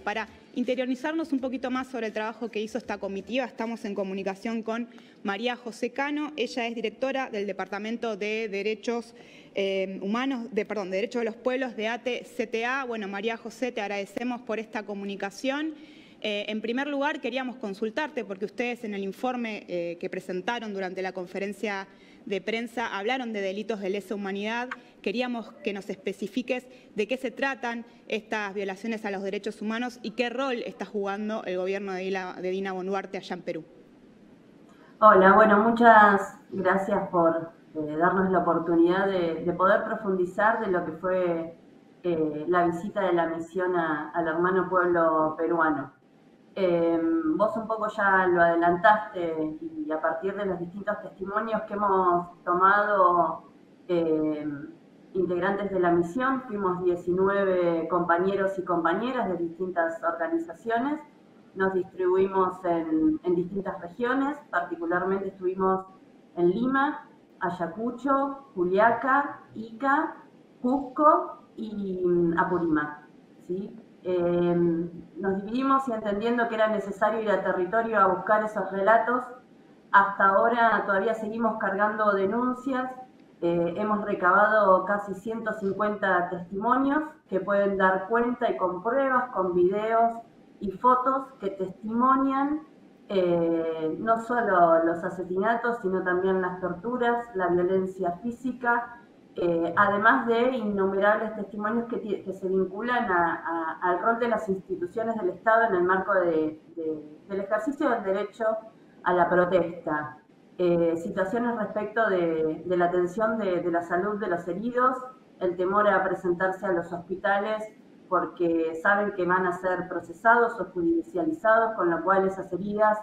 Para interiorizarnos un poquito más sobre el trabajo que hizo esta comitiva, estamos en comunicación con María José Cano. Ella es directora del Departamento de Derechos Derechos de los Pueblos de ATE-CTA. Bueno, María José, te agradecemos por esta comunicación. En primer lugar, queríamos consultarte, porque ustedes en el informe que presentaron durante la conferencia de prensa hablaron de delitos de lesa humanidad. Queríamos que nos especifiques de qué se tratan estas violaciones a los derechos humanos y qué rol está jugando el gobierno de Dina Boluarte allá en Perú. Hola, bueno, muchas gracias por darnos la oportunidad de poder profundizar de lo que fue la visita de la misión al hermano pueblo peruano. Vos un poco ya lo adelantaste y a partir de los distintos testimonios que hemos tomado integrantes de la misión, fuimos 19 compañeros y compañeras de distintas organizaciones, nos distribuimos en distintas regiones, particularmente estuvimos en Lima, Ayacucho, Juliaca, Ica, Cusco y Apurímac, ¿sí? Nos dividimos y entendiendo que era necesario ir a territorio a buscar esos relatos. Hasta ahora todavía seguimos cargando denuncias. Hemos recabado casi 150 testimonios que pueden dar cuenta y con pruebas, con videos y fotos que testimonian no solo los asesinatos, sino también las torturas, la violencia física, además de innumerables testimonios que se vinculan al rol de las instituciones del Estado en el marco del ejercicio del derecho a la protesta. Situaciones respecto de la atención de la salud de los heridos, el temor a presentarse a los hospitales porque saben que van a ser procesados o judicializados, con lo cual esas heridas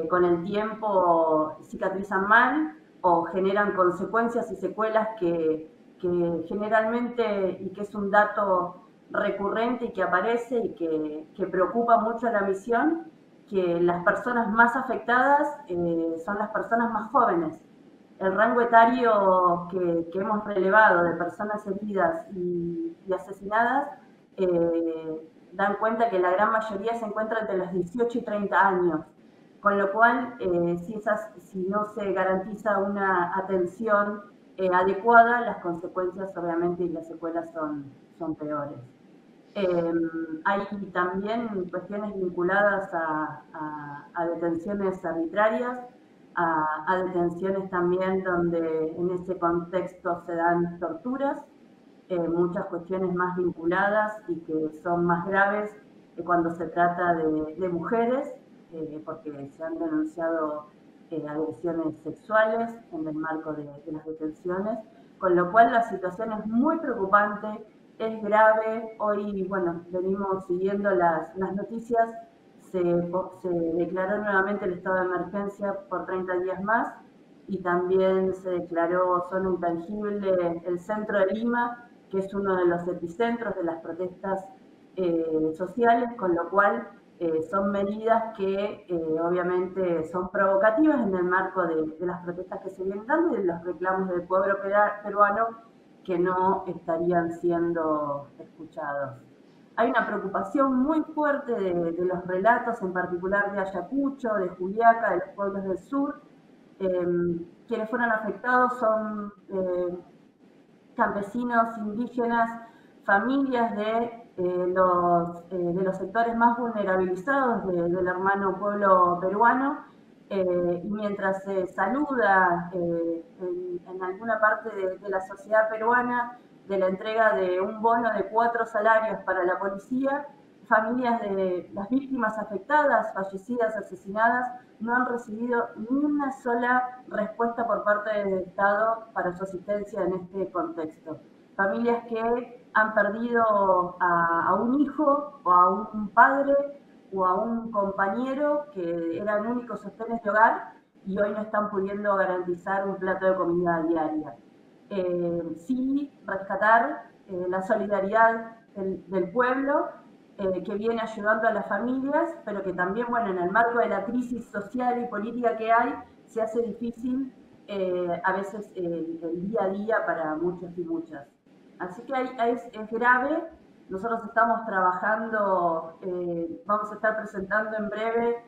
con el tiempo cicatrizan mal o generan consecuencias y secuelas que generalmente, y que es un dato recurrente y que aparece y que preocupa mucho a la misión, que las personas más afectadas son las personas más jóvenes. El rango etario que hemos relevado de personas heridas y asesinadas dan cuenta que la gran mayoría se encuentra entre los 18 y 30 años, con lo cual si no se garantiza una atención adecuada, las consecuencias obviamente y las secuelas son peores. Hay también cuestiones vinculadas a detenciones arbitrarias, a detenciones también donde en ese contexto se dan torturas, muchas cuestiones más vinculadas y que son más graves cuando se trata de mujeres, porque se han denunciado agresiones sexuales en el marco de las detenciones, con lo cual la situación es muy preocupante, es grave. Hoy, bueno, venimos siguiendo las noticias, se declaró nuevamente el estado de emergencia por 30 días más y también se declaró zona intangible el centro de Lima, que es uno de los epicentros de las protestas sociales, con lo cual son medidas que obviamente son provocativas en el marco de las protestas que se vienen dando y de los reclamos del pueblo peruano que no estarían siendo escuchados. Hay una preocupación muy fuerte de los relatos, en particular de Ayacucho, de Juliaca, de los pueblos del sur. Quienes fueron afectados son campesinos, indígenas, familias de los sectores más vulnerabilizados del hermano pueblo peruano, y mientras se saluda en alguna parte de la sociedad peruana de la entrega de un bono de 4 salarios para la policía, familias de las víctimas afectadas, fallecidas, asesinadas, no han recibido ni una sola respuesta por parte del Estado para su asistencia en este contexto. Familias que han perdido a un hijo o a un padre o a un compañero que eran únicos sostenes de hogar y hoy no están pudiendo garantizar un plato de comida diaria. Sí, rescatar la solidaridad del pueblo, que viene ayudando a las familias, pero que también, bueno, en el marco de la crisis social y política que hay, se hace difícil a veces el día a día para muchos y muchas. Así que es grave, nosotros estamos trabajando, vamos a estar presentando en breve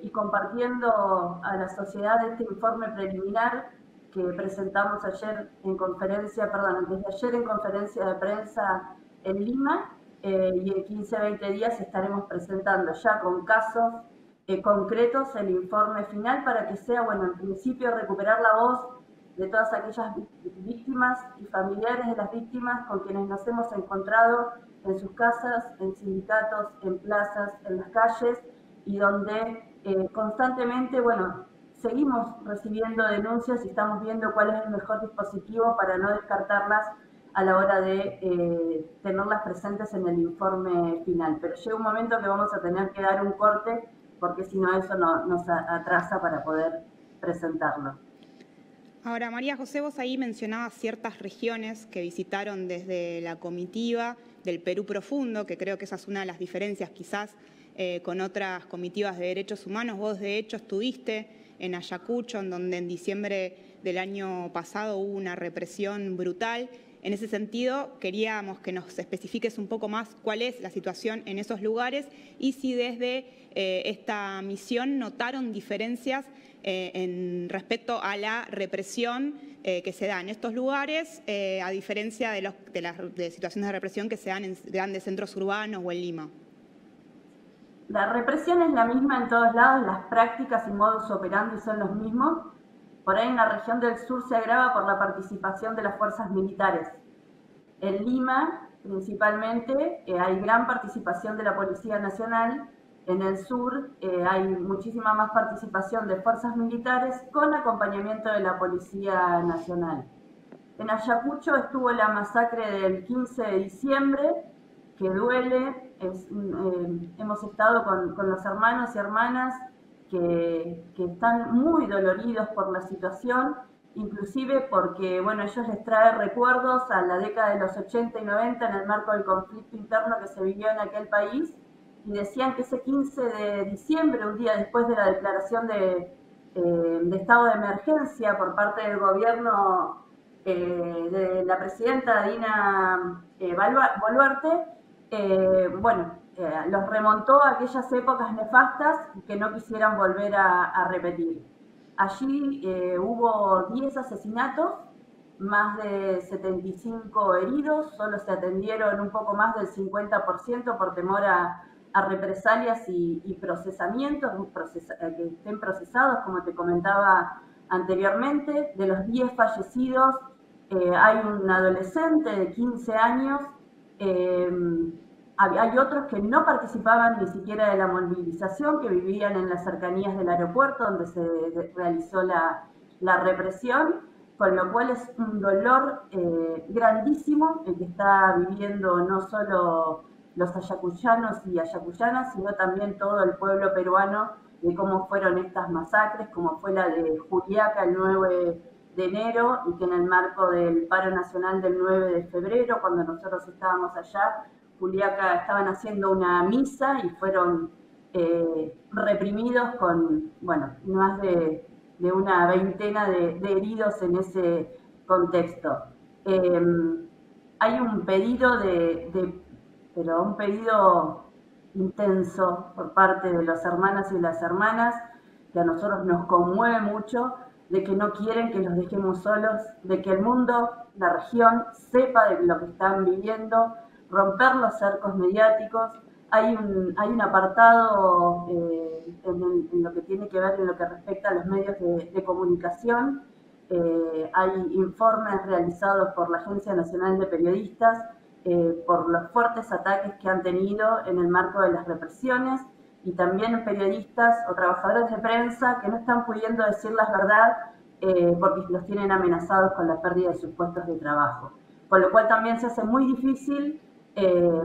y compartiendo a la sociedad este informe preliminar que presentamos desde ayer en conferencia de prensa en Lima, y en 15-20 días estaremos presentando ya con casos concretos el informe final para que sea, bueno, en principio recuperar la voz de todas aquellas víctimas y familiares de las víctimas con quienes nos hemos encontrado en sus casas, en sindicatos, en plazas, en las calles, y donde constantemente, bueno, seguimos recibiendo denuncias y estamos viendo cuál es el mejor dispositivo para no descartarlas a la hora de tenerlas presentes en el informe final. Pero llega un momento que vamos a tener que dar un corte, porque si no eso nos atrasa para poder presentarlo. Ahora, María José, vos ahí mencionabas ciertas regiones que visitaron desde la comitiva del Perú Profundo, que creo que esa es una de las diferencias quizás con otras comitivas de derechos humanos. Vos, de hecho, estuviste en Ayacucho, en donde en diciembre del año pasado hubo una represión brutal. En ese sentido, queríamos que nos especifiques un poco más cuál es la situación en esos lugares y si desde esta misión notaron diferencias respecto a la represión que se da en estos lugares, a diferencia de las situaciones de represión que se dan en grandes centros urbanos o en Lima. La represión es la misma en todos lados, las prácticas y modus operandi son los mismos. Por ahí en la región del sur se agrava por la participación de las fuerzas militares. En Lima, principalmente, hay gran participación de la Policía Nacional. En el sur hay muchísima más participación de fuerzas militares con acompañamiento de la Policía Nacional. En Ayacucho estuvo la masacre del 15 de diciembre, que duele. Hemos estado con los hermanos y hermanas que están muy doloridos por la situación, inclusive porque, bueno, ellos les trae recuerdos a la década de los 80 y 90 en el marco del conflicto interno que se vivió en aquel país, y decían que ese 15 de diciembre, un día después de la declaración de estado de emergencia por parte del gobierno de la presidenta Dina Boluarte, los remontó a aquellas épocas nefastas que no quisieran volver a repetir. Allí hubo 10 asesinatos, más de 75 heridos, solo se atendieron un poco más del 50% por temor a represalias y procesamientos, que estén procesados, como te comentaba anteriormente. De los 10 fallecidos, hay un adolescente de 15 años, hay otros que no participaban ni siquiera de la movilización, que vivían en las cercanías del aeropuerto donde se realizó la represión, con lo cual es un dolor grandísimo el que está viviendo no solo los ayacuchanos y ayacuchanas, sino también todo el pueblo peruano, de cómo fueron estas masacres, como fue la de Juliaca el 9 de enero, y que en el marco del paro nacional del 9 de febrero, cuando nosotros estábamos allá, Juliaca estaban haciendo una misa y fueron reprimidos con, bueno, más de una veintena de heridos en ese contexto. Hay un pedido pero un pedido intenso por parte de los hermanos y las hermanas, que a nosotros nos conmueve mucho, de que no quieren que los dejemos solos, de que el mundo, la región, sepa de lo que están viviendo, romper los cercos mediáticos. Hay un apartado en lo que tiene que ver, en lo que respecta a los medios de comunicación. Hay informes realizados por la Agencia Nacional de Periodistas por los fuertes ataques que han tenido en el marco de las represiones, y también periodistas o trabajadores de prensa que no están pudiendo decir la verdad porque los tienen amenazados con la pérdida de sus puestos de trabajo. Con lo cual también se hace muy difícil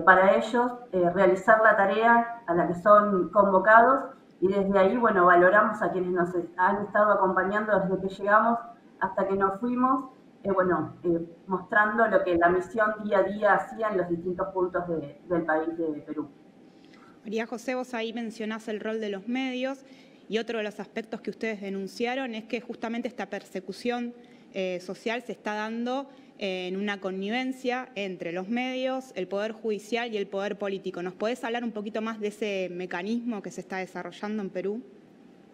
para ellos realizar la tarea a la que son convocados, y desde ahí, bueno, valoramos a quienes nos han estado acompañando desde que llegamos hasta que nos fuimos, mostrando lo que la misión día a día hacía en los distintos puntos del país de Perú. María José, vos ahí mencionás el rol de los medios, y otro de los aspectos que ustedes denunciaron es que justamente esta persecución social se está dando en una connivencia entre los medios, el Poder Judicial y el Poder Político. ¿Nos podés hablar un poquito más de ese mecanismo que se está desarrollando en Perú?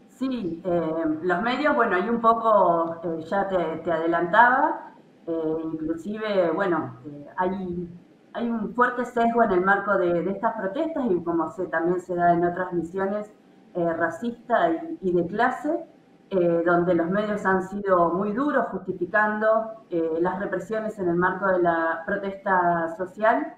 Sí, los medios, bueno, ahí un poco ya te adelantaba, inclusive, bueno, hay un fuerte sesgo en el marco de estas protestas y como también se da en otras misiones racista y de clase, donde los medios han sido muy duros justificando las represiones en el marco de la protesta social.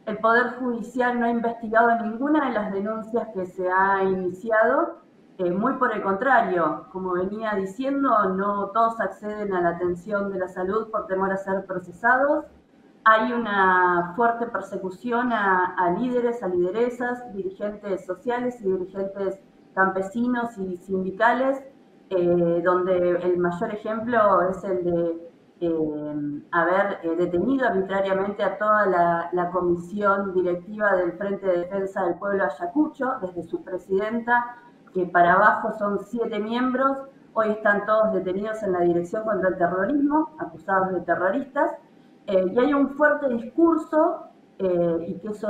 El Poder Judicial no ha investigado ninguna de las denuncias que se ha iniciado. Muy por el contrario, como venía diciendo, no todos acceden a la atención de la salud por temor a ser procesados. Hay una fuerte persecución a líderes, a lideresas, dirigentes sociales y dirigentes campesinos y sindicales, donde el mayor ejemplo es el de haber detenido arbitrariamente a toda la comisión directiva del Frente de Defensa del Pueblo Ayacucho, desde su presidenta, que para abajo son 7 miembros, hoy están todos detenidos en la Dirección contra el Terrorismo, acusados de terroristas, y hay un fuerte discurso, y que eso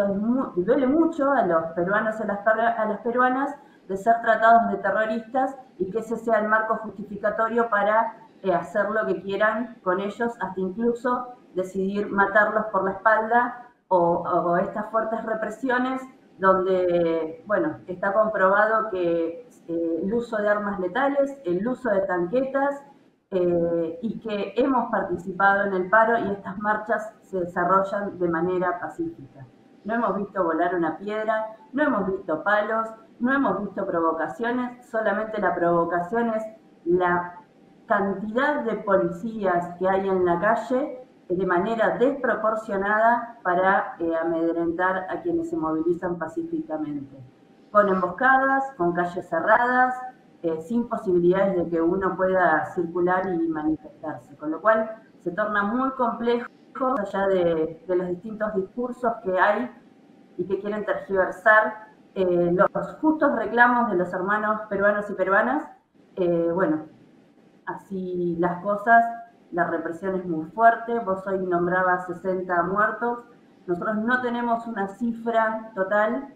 duele mucho a los peruanos y a las peruanas, de ser tratados de terroristas y que ese sea el marco justificatorio para hacer lo que quieran con ellos, hasta incluso decidir matarlos por la espalda o estas fuertes represiones donde, bueno, está comprobado que el uso de armas letales, el uso de tanquetas, y que hemos participado en el paro y estas marchas se desarrollan de manera pacífica. No hemos visto volar una piedra, no hemos visto palos, no hemos visto provocaciones, solamente la provocación es la cantidad de policías que hay en la calle de manera desproporcionada para amedrentar a quienes se movilizan pacíficamente. Con emboscadas, con calles cerradas, sin posibilidades de que uno pueda circular y manifestarse. Con lo cual se torna muy complejo, allá de los distintos discursos que hay y que quieren tergiversar los justos reclamos de los hermanos peruanos y peruanas. Bueno, así las cosas, la represión es muy fuerte. Vos hoy nombrabas 60 muertos, nosotros no tenemos una cifra total,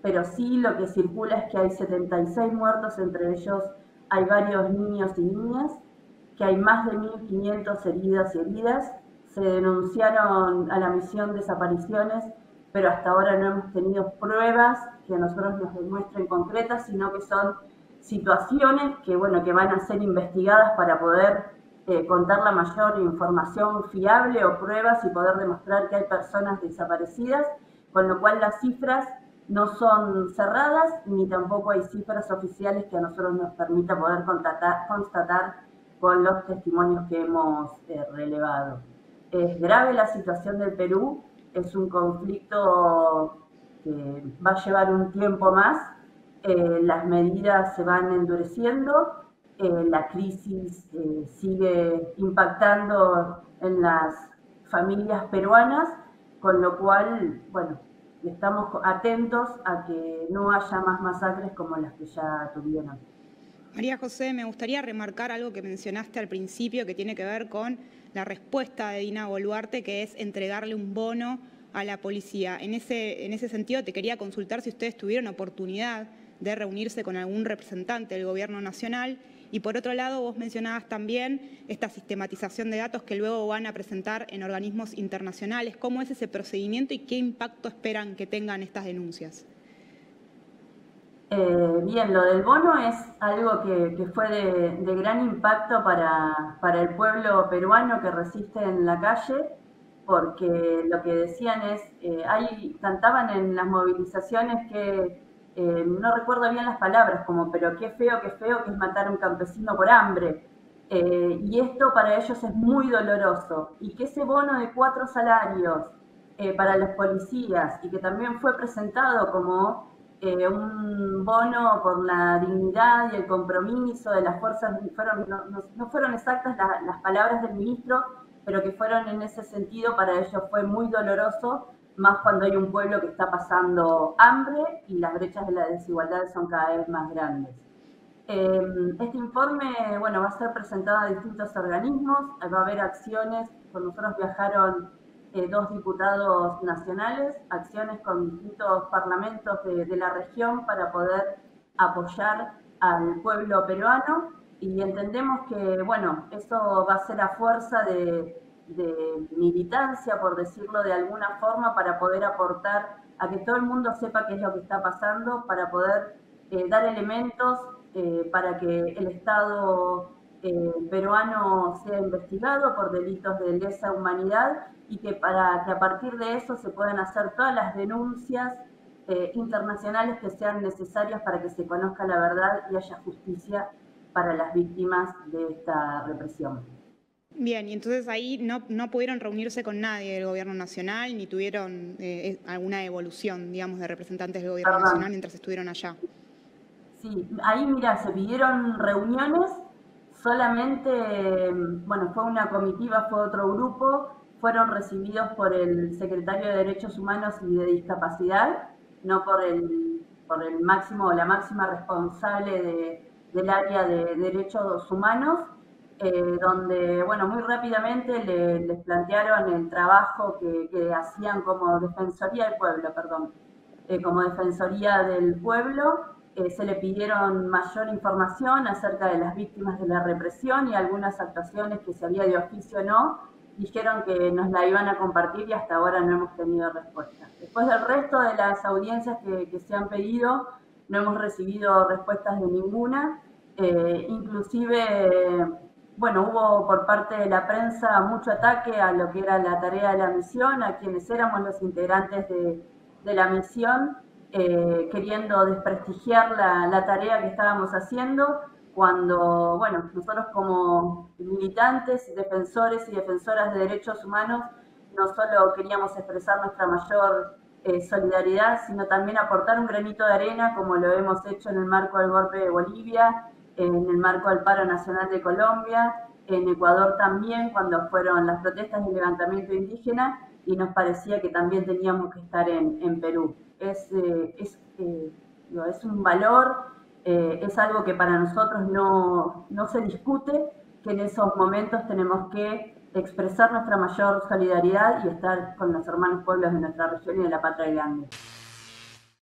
pero sí lo que circula es que hay 76 muertos, entre ellos hay varios niños y niñas, que hay más de 1.500 heridas y heridas. Se denunciaron a la misión desapariciones, pero hasta ahora no hemos tenido pruebas que a nosotros nos demuestren concretas, sino que son situaciones que, bueno, que van a ser investigadas para poder contar la mayor información fiable o pruebas y poder demostrar que hay personas desaparecidas, con lo cual las cifras no son cerradas ni tampoco hay cifras oficiales que a nosotros nos permita poder constatar con los testimonios que hemos relevado. Es grave la situación del Perú, es un conflicto que va a llevar un tiempo más, las medidas se van endureciendo, la crisis sigue impactando en las familias peruanas, con lo cual, bueno, estamos atentos a que no haya más masacres como las que ya tuvieron. María José, me gustaría remarcar algo que mencionaste al principio que tiene que ver con la respuesta de Dina Boluarte, que es entregarle un bono a la policía. En ese sentido, te quería consultar si ustedes tuvieron oportunidad de reunirse con algún representante del Gobierno Nacional. Y por otro lado, vos mencionabas también esta sistematización de datos que luego van a presentar en organismos internacionales. ¿Cómo es ese procedimiento y qué impacto esperan que tengan estas denuncias? Bien, lo del bono es algo que fue de gran impacto para el pueblo peruano que resiste en la calle, porque lo que decían es, cantaban en las movilizaciones que, no recuerdo bien las palabras, como, pero qué feo que es matar a un campesino por hambre. Y esto para ellos es muy doloroso. Y que ese bono de 4 salarios para los policías, y que también fue presentado como un bono por la dignidad y el compromiso de las fuerzas, no fueron exactas las palabras del ministro, pero que fueron en ese sentido, para ellos fue muy doloroso, más cuando hay un pueblo que está pasando hambre y las brechas de la desigualdad son cada vez más grandes. Este informe, bueno, va a ser presentado a distintos organismos, va a haber acciones, con nosotros viajaron 2 diputados nacionales, acciones con distintos parlamentos de la región para poder apoyar al pueblo peruano y entendemos que, bueno, eso va a ser a fuerza de militancia, por decirlo de alguna forma, para poder aportar a que todo el mundo sepa qué es lo que está pasando, para poder dar elementos para que el Estado peruano sea investigado por delitos de lesa humanidad y que para que a partir de eso se puedan hacer todas las denuncias internacionales que sean necesarias para que se conozca la verdad y haya justicia para las víctimas de esta represión. Bien, y entonces ahí no pudieron reunirse con nadie del gobierno nacional, ni tuvieron alguna evolución, digamos, de representantes del gobierno nacional mientras estuvieron allá. Sí, ahí mira, se pidieron reuniones, solamente, bueno, fue una comitiva, fue otro grupo, fueron recibidos por el secretario de Derechos Humanos y de Discapacidad, no por el máximo o la máxima responsable del área de derechos humanos, donde, bueno, muy rápidamente les plantearon el trabajo que hacían como Defensoría del Pueblo, perdón, como Defensoría del Pueblo. Se le pidieron mayor información acerca de las víctimas de la represión y algunas actuaciones que si había de oficio o no. Dijeron que nos la iban a compartir y hasta ahora no hemos tenido respuesta. Después del resto de las audiencias que se han pedido, no hemos recibido respuestas de ninguna. Inclusive, bueno, hubo por parte de la prensa mucho ataque a lo que era la tarea de la misión, a quienes éramos los integrantes de la misión, queriendo desprestigiar la tarea que estábamos haciendo, cuando, bueno, nosotros como militantes, defensores y defensoras de derechos humanos, no solo queríamos expresar nuestra mayor solidaridad, sino también aportar un granito de arena, como lo hemos hecho en el marco del golpe de Bolivia, en el marco del paro nacional de Colombia, en Ecuador también, cuando fueron las protestas y el levantamiento indígena, y nos parecía que también teníamos que estar en Perú. Es un valor, es algo que para nosotros no se discute, que en esos momentos tenemos que expresar nuestra mayor solidaridad y estar con los hermanos pueblos de nuestra región y de la patria grande.